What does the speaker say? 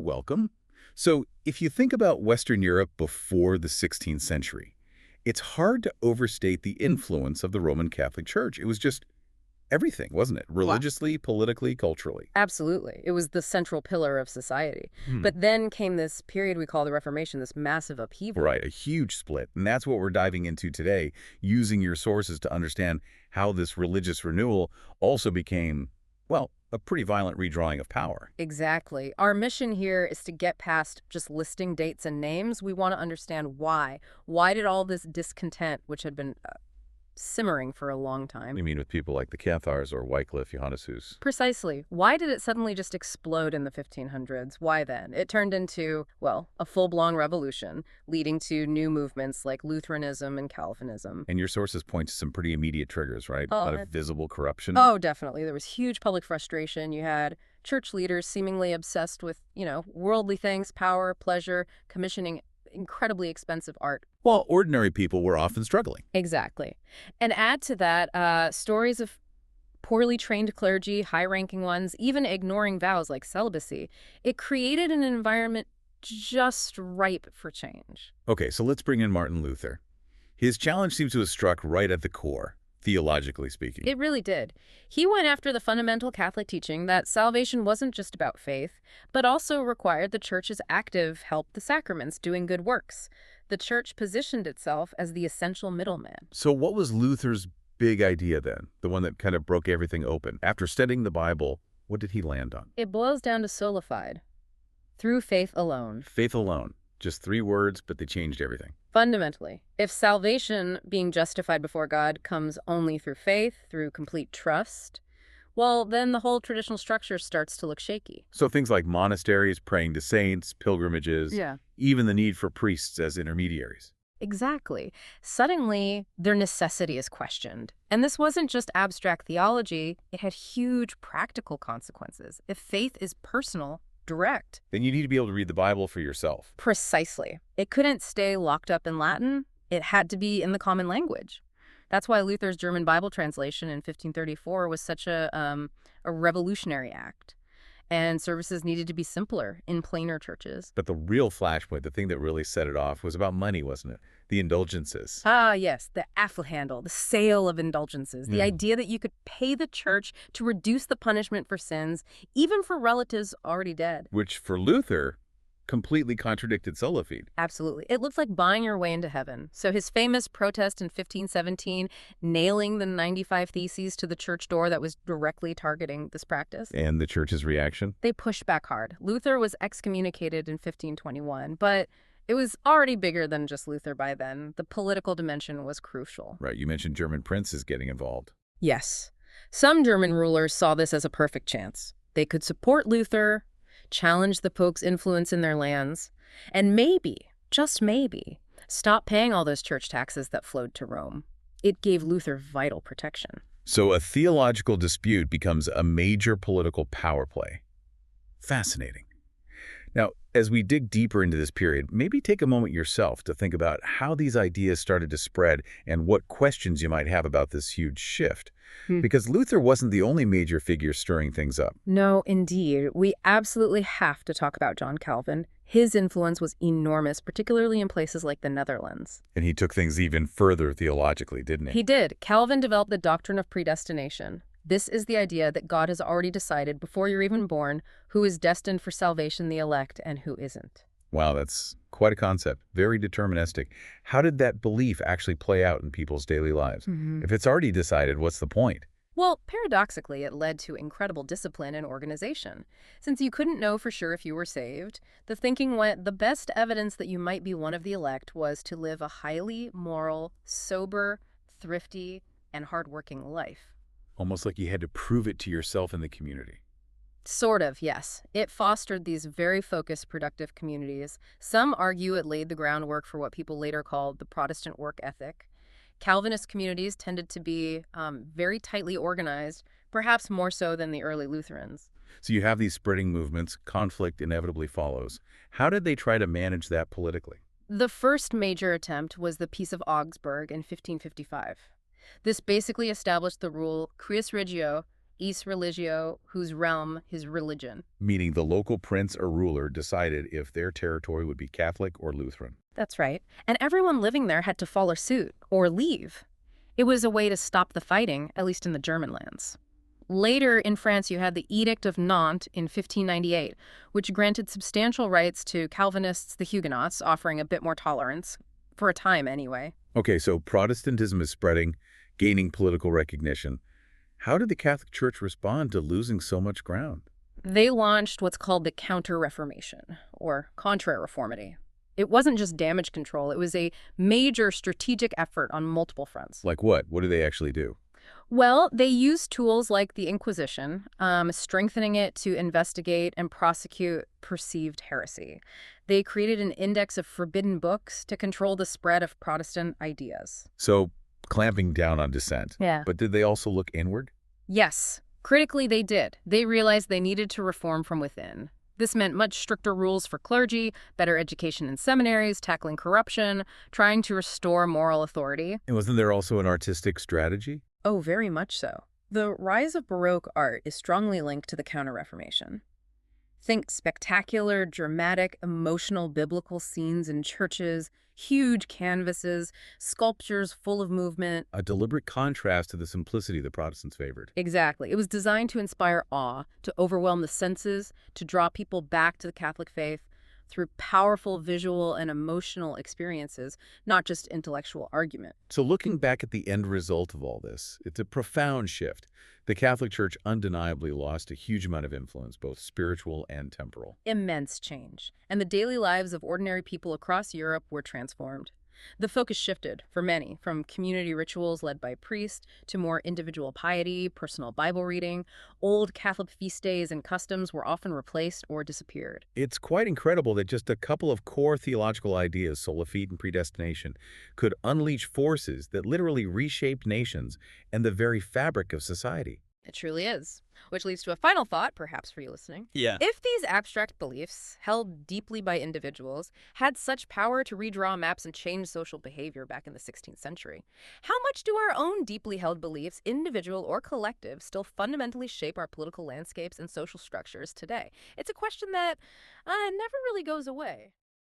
welcome. So, if you think about Western Europe before the 16th century, it's hard to overstate the influence of the Roman Catholic Church. It was just everything, wasn't it? Wow. Religiously, politically, culturally. Absolutely. It was the central pillar of society. Hmm. But then came this period we call the Reformation, this massive upheaval. Right, a huge split. And that's what we're diving into today, using your sources to understand how this religious renewal also became, well, a pretty violent redrawing of power. Exactly. Our mission here is to get past just listing dates and names. We want to understand why. Why did all this discontent, which had been simmering for a long time? You mean with people like the Cathars or Wycliffe, Johannes Hus? Precisely. Why did it suddenly just explode in the 1500s? Why then? It turned into, well, a full-blown revolution, leading to new movements like Lutheranism and Calvinism. And your sources point to some pretty immediate triggers, right? A lot of visible corruption. Oh, definitely. There was huge public frustration. You had church leaders seemingly obsessed with, worldly things, power, pleasure, commissioning incredibly expensive art. While ordinary people were often struggling. Exactly. And add to that stories of poorly trained clergy, high-ranking ones, even ignoring vows like celibacy. It created an environment just ripe for change. Okay, so let's bring in Martin Luther. His challenge seems to have struck right at the core, theologically speaking. It really did. He went after the fundamental Catholic teaching that salvation wasn't just about faith, but also required the church's active help the sacraments, doing good works. The church positioned itself as the essential middleman. So what was Luther's big idea then? The one that kind of broke everything open? After studying the Bible, what did he land on? It boils down to sola fide, through faith alone. Faith alone. Just 3 words, but they changed everything. Fundamentally, if salvation, being justified before God, comes only through faith, through complete trust, well, then the whole traditional structure starts to look shaky. So things like monasteries, praying to saints, pilgrimages, even the need for priests as intermediaries. Exactly. Suddenly, their necessity is questioned. And this wasn't just abstract theology, it had huge practical consequences. If faith is personal, direct. Then you need to be able to read the Bible for yourself. Precisely. It couldn't stay locked up in Latin. It had to be in the common language. That's why Luther's German Bible translation in 1534 was such a revolutionary act. And services needed to be simpler in plainer churches. But the real flashpoint, the thing that really set it off, was about money, wasn't it? The indulgences. Ah, yes, the Affelhandel, the sale of indulgences, the idea that you could pay the church to reduce the punishment for sins, even for relatives already dead. Which, for Luther, completely contradicted sola fide. Absolutely. It looked like buying your way into heaven. So his famous protest in 1517, nailing the 95 Theses to the church door that was directly targeting this practice. And the church's reaction? They pushed back hard. Luther was excommunicated in 1521, but it was already bigger than just Luther by then. The political dimension was crucial. Right, you mentioned German princes getting involved. Yes. Some German rulers saw this as a perfect chance. They could support Luther, challenge the Pope's influence in their lands, and maybe, just maybe, stop paying all those church taxes that flowed to Rome. It gave Luther vital protection. So a theological dispute becomes a major political power play. Fascinating. Now, as we dig deeper into this period, maybe take a moment yourself to think about how these ideas started to spread and what questions you might have about this huge shift. Because Luther wasn't the only major figure stirring things up. No, indeed. We absolutely have to talk about John Calvin. His influence was enormous, particularly in places like the Netherlands. And he took things even further theologically, didn't he? He did. Calvin developed the doctrine of predestination. This is the idea that God has already decided before you're even born who is destined for salvation, the elect, and who isn't. Wow, that's quite a concept. Very deterministic. How did that belief actually play out in people's daily lives? If it's already decided, what's the point? Well, paradoxically, it led to incredible discipline and organization. Since you couldn't know for sure if you were saved, the thinking went the best evidence that you might be one of the elect was to live a highly moral, sober, thrifty, and hardworking life. Almost like you had to prove it to yourself in the community. Sort of, yes. It fostered these very focused, productive communities. Some argue it laid the groundwork for what people later called the Protestant work ethic. Calvinist communities tended to be very tightly organized, perhaps more so than the early Lutherans. So you have these spreading movements, conflict inevitably follows. How did they try to manage that politically? The first major attempt was the Peace of Augsburg in 1555. This basically established the rule, cuius regio, Is religio, whose realm, his religion. Meaning the local prince or ruler decided if their territory would be Catholic or Lutheran. That's right. And everyone living there had to follow suit or leave. It was a way to stop the fighting, at least in the German lands. Later in France, you had the Edict of Nantes in 1598, which granted substantial rights to Calvinists, the Huguenots, offering a bit more tolerance, for a time anyway. Okay, so Protestantism is spreading, gaining political recognition. How did the Catholic Church respond to losing so much ground? They launched what's called the counterreformation, or contra-reformity. It wasn't just damage control, it was a major strategic effort on multiple fronts. Like what? What do they actually do? Well, they used tools like the Inquisition, strengthening it to investigate and prosecute perceived heresy. They created an index of forbidden books to control the spread of Protestant ideas. So, clamping down on dissent. Yeah. But did they also look inward? Yes, critically they did. They realized they needed to reform from within. This meant much stricter rules for clergy, better education in seminaries, tackling corruption, trying to restore moral authority. And wasn't there also an artistic strategy? Oh, very much so. The rise of Baroque art is strongly linked to the Counter-Reformation. Think spectacular, dramatic, emotional biblical scenes in churches, huge canvases, sculptures full of movement. A deliberate contrast to the simplicity the Protestants favored. Exactly. It was designed to inspire awe, to overwhelm the senses, to draw people back to the Catholic faith through powerful visual and emotional experiences, not just intellectual argument. So looking back at the end result of all this, it's a profound shift. The Catholic Church undeniably lost a huge amount of influence, both spiritual and temporal. Immense change. And the daily lives of ordinary people across Europe were transformed. The focus shifted for many, from community rituals led by priests to more individual piety, personal Bible reading. Old Catholic feast days and customs were often replaced or disappeared. It's quite incredible that just a couple of core theological ideas, sola fide and predestination, could unleash forces that literally reshaped nations and the very fabric of society. It truly is. Which leads to a final thought, perhaps for you listening. Yeah. If these abstract beliefs, held deeply by individuals, had such power to redraw maps and change social behavior back in the 16th century, how much do our own deeply held beliefs, individual or collective, still fundamentally shape our political landscapes and social structures today? It's a question that never really goes away.